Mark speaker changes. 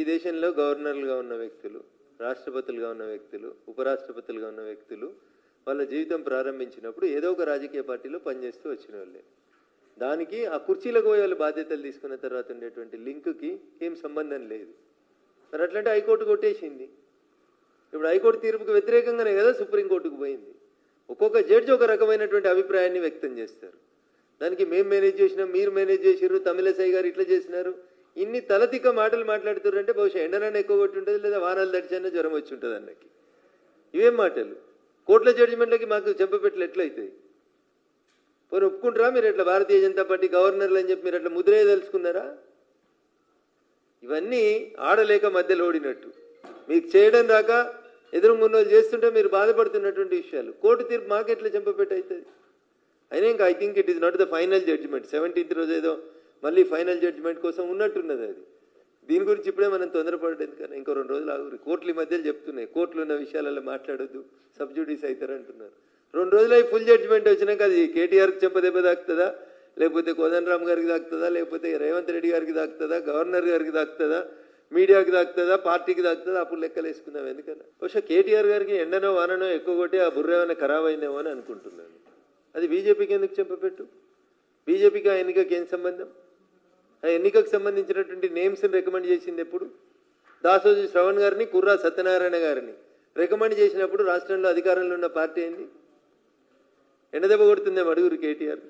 Speaker 1: దేశంలో గవర్నర్లుగా ఉన్న వ్యక్తులు, రాష్ట్రపతులుగా ఉన్న వ్యక్తులు, ఉపరాష్ట్రపతులుగా ఉన్న వ్యక్తులు వాళ్ళ జీవితం ప్రారంభించినప్పుడు ఏదో ఒక రాజకీయ పార్టీలో పనిచేస్తూ వచ్చిన వాళ్ళే. దానికి ఆ కుర్చీలకు పోయే వాళ్ళు బాధ్యతలు తీసుకున్న తర్వాత ఉండేటువంటి లింక్కి ఏం సంబంధం లేదు. మరి అట్లాంటి హైకోర్టు కొట్టేసింది. ఇప్పుడు హైకోర్టు తీర్పుకు వ్యతిరేకంగానే కదా సుప్రీంకోర్టుకు పోయింది. ఒక్కొక్క జడ్జి ఒక రకమైనటువంటి అభిప్రాయాన్ని వ్యక్తం చేస్తారు. దానికి మేము మేనేజ్ చేసినాం, మీరు మేనేజ్ చేసిర్రు, తమిళసై గారు ఇట్లా చేసినారు, ఇన్ని తలతిక్క మాటలు మాట్లాడుతున్నారంటే బహుశా ఎండనన్నా ఎక్కువ కొట్టి ఉంటుంది, లేదా వానాలు తడిచన్నా జ్వరం వచ్చి ఉంటుంది అన్నకి. ఇవేం మాటలు? కోర్టుల జడ్జిమెంట్లకి మాకు చెంపపెట్టలు ఎట్లయితాయి? పోనీ ఒప్పుకుంటారా మీరు ఎట్లా భారతీయ జనతా పార్టీ గవర్నర్లు అని చెప్పి మీరు అట్లా ముద్రే తెలుసుకున్నారా? ఇవన్నీ ఆడలేక మధ్యలో ఓడినట్టు, మీకు చేయడం రాక ఎదురుగున్నోళ్ళు చేస్తుంటే మీరు బాధపడుతున్నటువంటి విషయాలు. కోర్టు తీర్పు మాకెట్లా చెంపపెట్టు అవుతుంది? అయినా ఇంకా I think it is not the final judgement. 17th రోజు ఏదో మళ్ళీ ఫైనల్ జడ్జిమెంట్ కోసం ఉన్నట్టున్నది అది. దీని గురించి ఇప్పుడే మనం తొందరపడేది కానీ ఇంకో 2 రోజులు ఆగురు. కోర్టులు ఈ మధ్యలో చెప్తున్నాయి కోర్టులు ఉన్న విషయాలలో మాట్లాడొద్దు, సబ్జుడీస్ అవుతారంటున్నారు. 2 రోజులు ఫుల్ జడ్జిమెంట్ వచ్చినాక అది కేటీఆర్కి చెంపదెబ్బ తాకుతుందా, లేకపోతే కోదండరామ్ గారికి తాకుతుందా, లేకపోతే రేవంత్ రెడ్డి గారికి తాకుతుందా, గవర్నర్ గారికి తాకుతుందా, మీడియాకి తాకుతుందా, పార్టీకి తాకుతుందా, అప్పుడు లెక్కలు వేసుకుందాం. ఎందుకన్నా బహుశా కేటీఆర్ గారికి ఎండనో వాననో ఎక్కువ కొట్టి ఆ బుర్ర ఏమైనా ఖరాబ్ అయిందేమో అని అనుకుంటున్నాను. అది బీజేపీకి ఎందుకు చెంపపెట్టు? బీజేపీకి ఆ ఎన్నికకి ఏం సంబంధం? ఆ ఎన్నికకు సంబంధించినటువంటి నేమ్స్ని రికమెండ్ చేసింది ఎప్పుడు? దాసోజు శ్రవణ్ గారిని, కుర్రా సత్యనారాయణ గారిని రికమెండ్ చేసినప్పుడు రాష్ట్రంలో అధికారంలో ఉన్న పార్టీ ఏంది? ఎండదెబ్బ కొడుతుందేమో అడుగురు కేటీఆర్.